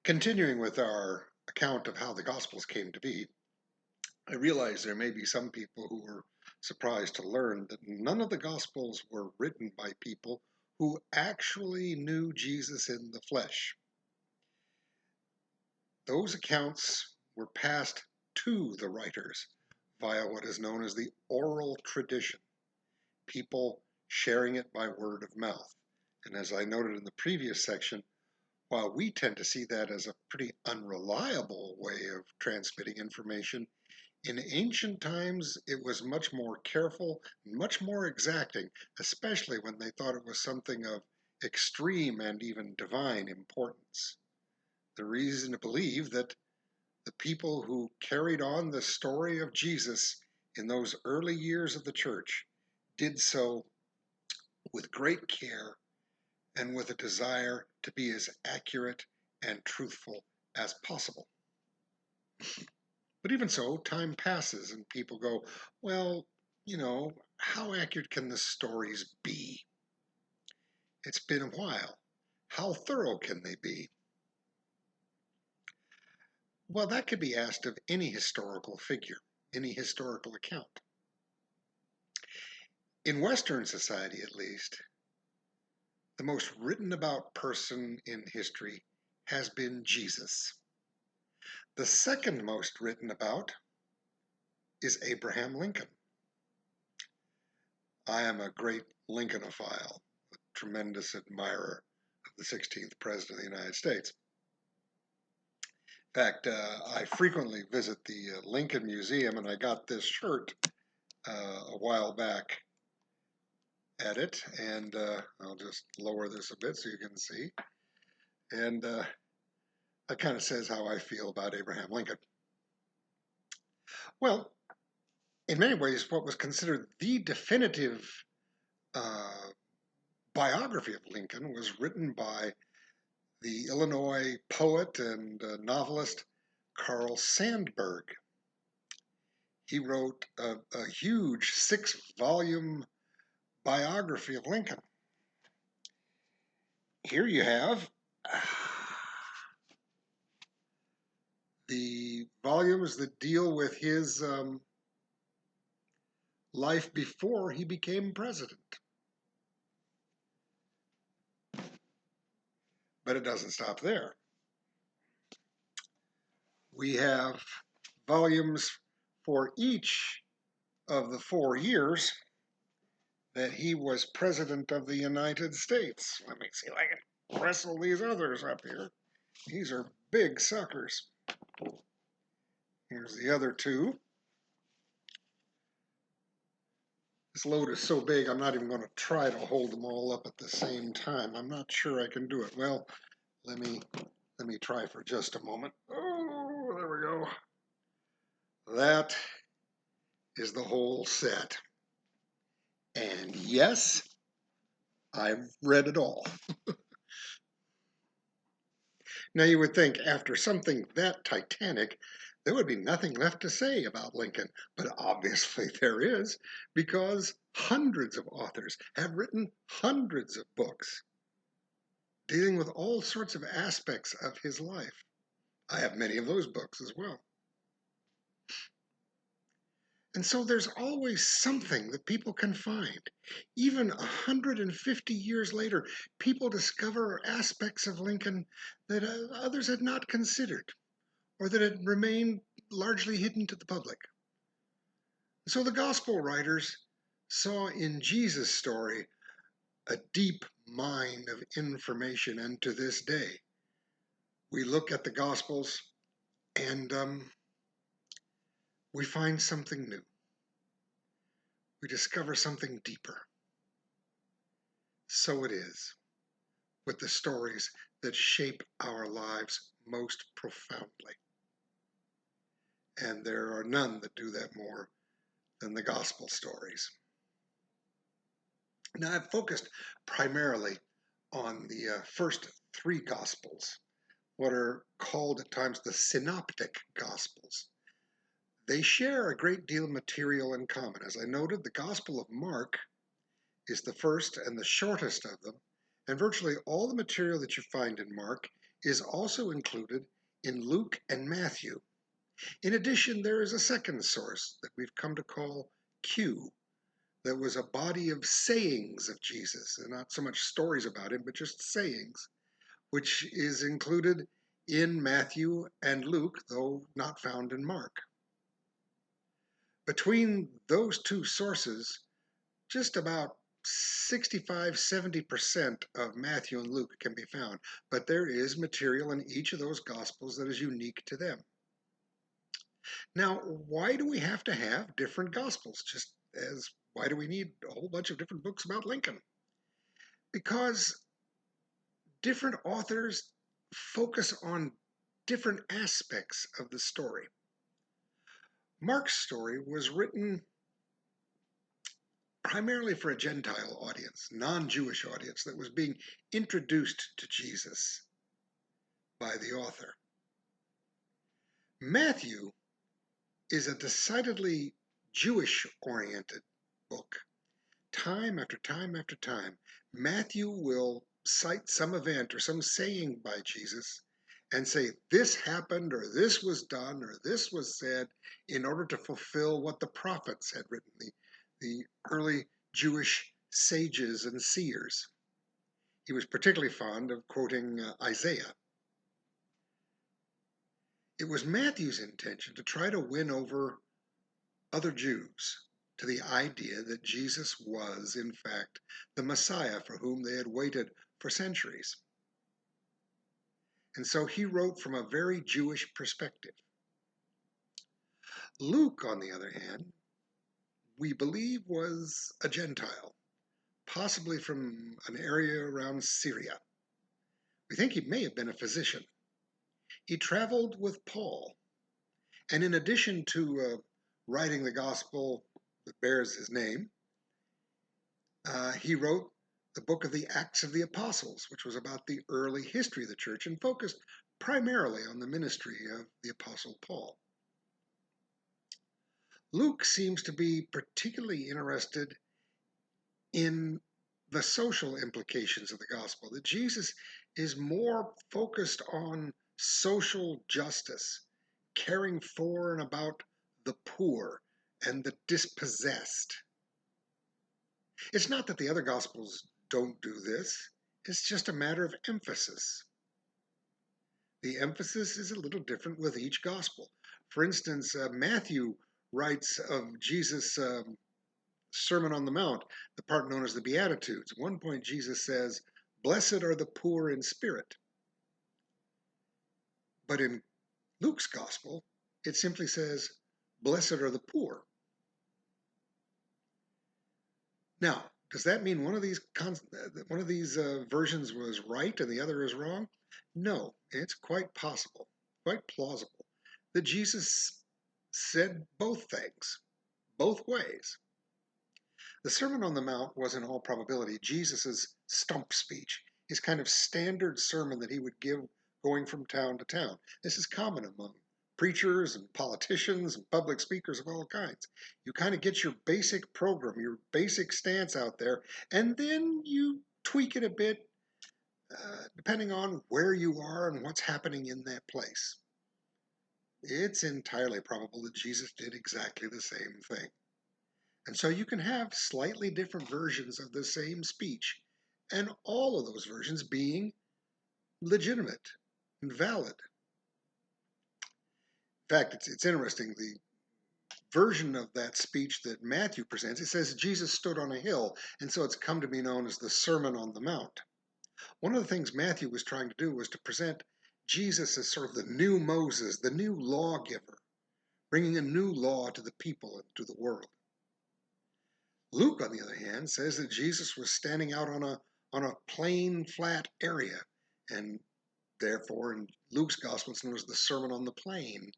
Continuing with our account of how the Gospels came to be, I realize there may be some people who were surprised to learn that none of the Gospels were written by people who actually knew Jesus in the flesh. Those accounts were passed to the writers via what is known as the oral tradition, people sharing it by word of mouth. And as I noted in the previous section, while we tend to see that as a pretty unreliable way of transmitting information, in ancient times it was much more careful, much more exacting, especially when they thought it was something of extreme and even divine importance. The reason to believe that the people who carried on the story of Jesus in those early years of the church did so with great care and with a desire to be as accurate and truthful as possible. But even so, time passes and people go, well, how accurate can the stories be? It's been a while. How thorough can they be? Well, that could be asked of any historical figure, any historical account. In Western society, at least, the most written about person in history has been Jesus. The second most written about is Abraham Lincoln. I am a great Lincolnophile, a tremendous admirer of the 16th President of the United States. In fact, I frequently visit the Lincoln Museum, and I got this shirt a while back at it, and I'll just lower this a bit so you can see. And that kind of says how I feel about Abraham Lincoln. Well, in many ways, what was considered the definitive uh, biography of Lincoln was written by the Illinois poet and novelist Carl Sandburg. He wrote a huge 6-volume biography of Lincoln. Here you have the volumes that deal with his life before he became president. But it doesn't stop there. We have volumes for each of the 4 years that he was president of the United States. Let me see if I can wrestle these others up here. These are big suckers. Here's the other two. This load is so big, I'm not even going to try to hold them all up at the same time. I'm not sure I can do it. Well, let me try for just a moment. Oh, there we go. That is the whole set. And yes, I've read it all. Now you would think after something that titanic, there would be nothing left to say about Lincoln, but obviously there is, because hundreds of authors have written hundreds of books dealing with all sorts of aspects of his life. I have many of those books as well. And so there's always something that people can find. Even 150 years later, people discover aspects of Lincoln that others had not considered or that had remained largely hidden to the public. So the gospel writers saw in Jesus' story a deep mine of information, and to this day, we look at the gospels and we find something new. We discover something deeper. So it is with the stories that shape our lives most profoundly. And there are none that do that more than the gospel stories. Now, I've focused primarily on the first 3 gospels, what are called at times the synoptic gospels. They share a great deal of material in common. As I noted, the Gospel of Mark is the first and the shortest of them, and virtually all the material that you find in Mark is also included in Luke and Matthew. In addition, there is a second source that we've come to call Q, that was a body of sayings of Jesus, and not so much stories about him, but just sayings, which is included in Matthew and Luke, though not found in Mark. Between those two sources, just about 65–70% of Matthew and Luke can be found, but there is material in each of those Gospels that is unique to them. Now, why do we have to have different Gospels? Just as why do we need a whole bunch of different books about Lincoln? Because different authors focus on different aspects of the story. Mark's story was written primarily for a Gentile audience, non-Jewish audience that was being introduced to Jesus by the author. Matthew is a decidedly Jewish-oriented book. Time after time after time, Matthew will cite some event or some saying by Jesus and say, this happened, or this was done, or this was said, in order to fulfill what the prophets had written, the early Jewish sages and seers. He was particularly fond of quoting Isaiah. It was Matthew's intention to try to win over other Jews to the idea that Jesus was, in fact, the Messiah for whom they had waited for centuries. And so he wrote from a very Jewish perspective. Luke, on the other hand, we believe was a Gentile, possibly from an area around Syria. We think he may have been a physician. He traveled with Paul, and in addition to writing the gospel that bears his name, he wrote the book of the Acts of the Apostles, which was about the early history of the church and focused primarily on the ministry of the Apostle Paul. Luke seems to be particularly interested in the social implications of the gospel, that Jesus is more focused on social justice, caring for and about the poor and the dispossessed. It's not that the other gospels don't do this, it's just a matter of emphasis. The emphasis is a little different with each gospel. For instance, Matthew writes of Jesus' Sermon on the Mount, the part known as the Beatitudes. At one point, Jesus says, "Blessed are the poor in spirit." But in Luke's gospel, it simply says, "Blessed are the poor." Now, does that mean one of these versions was right and the other is wrong? No, it's quite possible, quite plausible, that Jesus said both things, both ways. The Sermon on the Mount was in all probability Jesus' stump speech, his kind of standard sermon that he would give going from town to town. This is common among preachers and politicians and public speakers of all kinds. You kind of get your basic program, your basic stance out there, and then you tweak it a bit depending on where you are and what's happening in that place. It's entirely probable that Jesus did exactly the same thing. And so you can have slightly different versions of the same speech, and all of those versions being legitimate and valid. In fact, it's interesting, the version of that speech that Matthew presents, it says Jesus stood on a hill, and so it's come to be known as the Sermon on the Mount. One of the things Matthew was trying to do was to present Jesus as sort of the new Moses, the new lawgiver, bringing a new law to the people and to the world. Luke, on the other hand, says that Jesus was standing out on a plain, flat area, and therefore in Luke's gospel it's known as the Sermon on the Plain.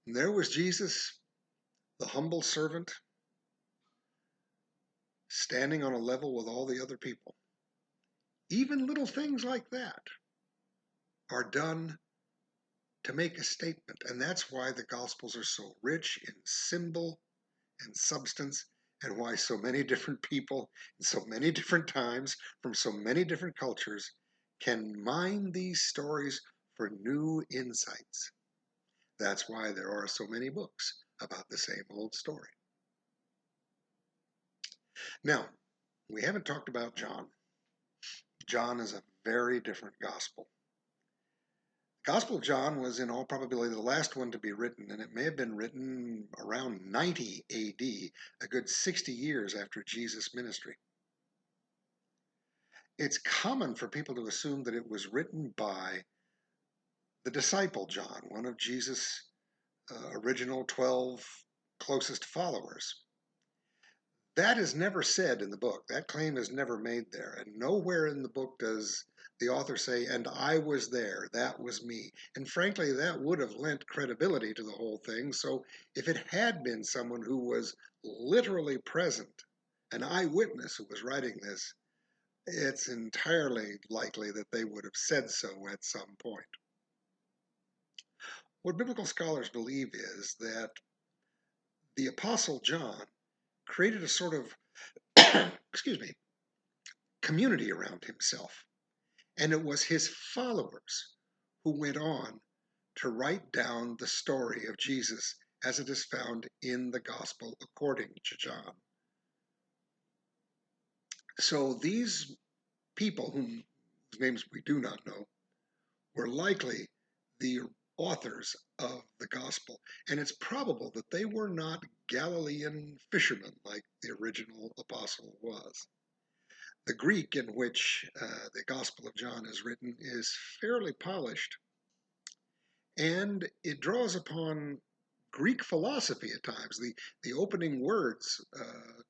And there was Jesus, the humble servant, standing on a level with all the other people. Even little things like that are done to make a statement, and that's why the Gospels are so rich in symbol and substance, and why so many different people in so many different times from so many different cultures can mine these stories for new insights. That's why there are so many books about the same old story. Now, we haven't talked about John. John is a very different gospel. The Gospel of John was in all probability the last one to be written, and it may have been written around 90 AD, a good 60 years after Jesus' ministry. It's common for people to assume that it was written by the disciple John, one of Jesus' original 12 closest followers. That is never said in the book. That claim is never made there. And nowhere in the book does the author say, and I was there, that was me. And frankly, that would have lent credibility to the whole thing. So if it had been someone who was literally present, an eyewitness who was writing this, it's entirely likely that they would have said so at some point. What biblical scholars believe is that the Apostle John created a sort of, excuse me, community around himself. And it was his followers who went on to write down the story of Jesus as it is found in the Gospel according to John. So these people, whose names we do not know, were likely the authors of the Gospel. And it's probable that they were not Galilean fishermen like the original apostle was. The Greek in which the Gospel of John is written is fairly polished, and it draws upon Greek philosophy at times. The opening words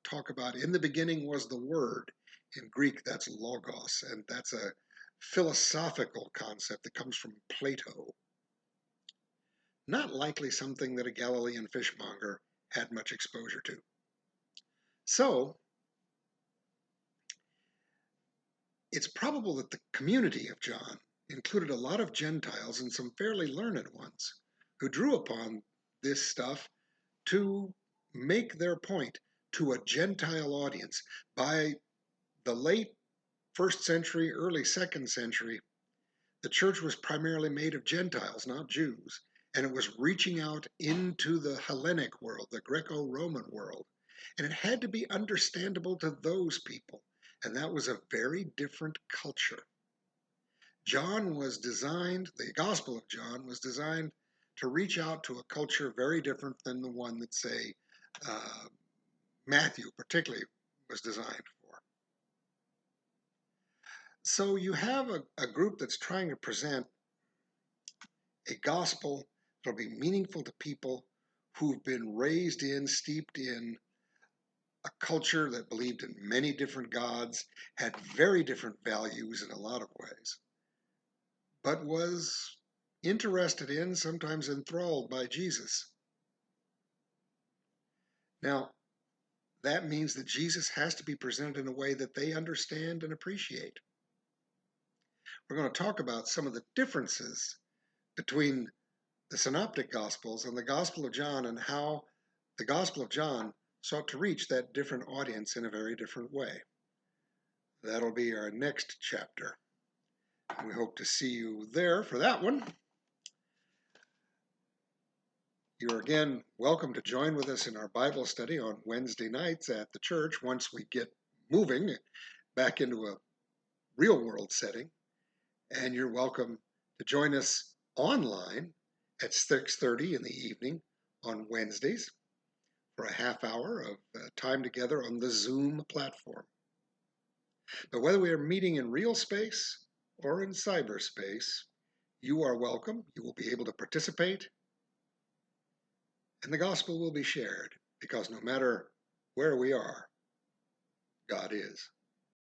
talk about, in the beginning was the Word. In Greek, that's logos, and that's a philosophical concept that comes from Plato. Not likely something that a Galilean fishmonger had much exposure to. So, it's probable that the community of John included a lot of Gentiles and some fairly learned ones who drew upon this stuff to make their point to a Gentile audience. By the late 1st century, early 2nd century, the church was primarily made of Gentiles, not Jews, and it was reaching out into the Hellenic world, the Greco-Roman world, and it had to be understandable to those people, and that was a very different culture. The Gospel of John was designed to reach out to a culture very different than the one that, say, Matthew particularly was designed for. So you have a group that's trying to present a gospel that'll be meaningful to people who've been raised in, steeped in a culture that believed in many different gods, had very different values in a lot of ways, but was interested in, sometimes enthralled by Jesus. Now, that means that Jesus has to be presented in a way that they understand and appreciate. We're going to talk about some of the differences between the Synoptic Gospels and the Gospel of John, and how the Gospel of John sought to reach that different audience in a very different way. That'll be our next chapter. We hope to see you there for that one. You're again welcome to join with us in our Bible study on Wednesday nights at the church once we get moving back into a real world setting. And you're welcome to join us online at 6:30 in the evening on Wednesdays for a half hour of time together on the Zoom platform. But whether we are meeting in real space or in cyberspace, you are welcome. You will be able to participate, and the gospel will be shared, because no matter where we are, God is.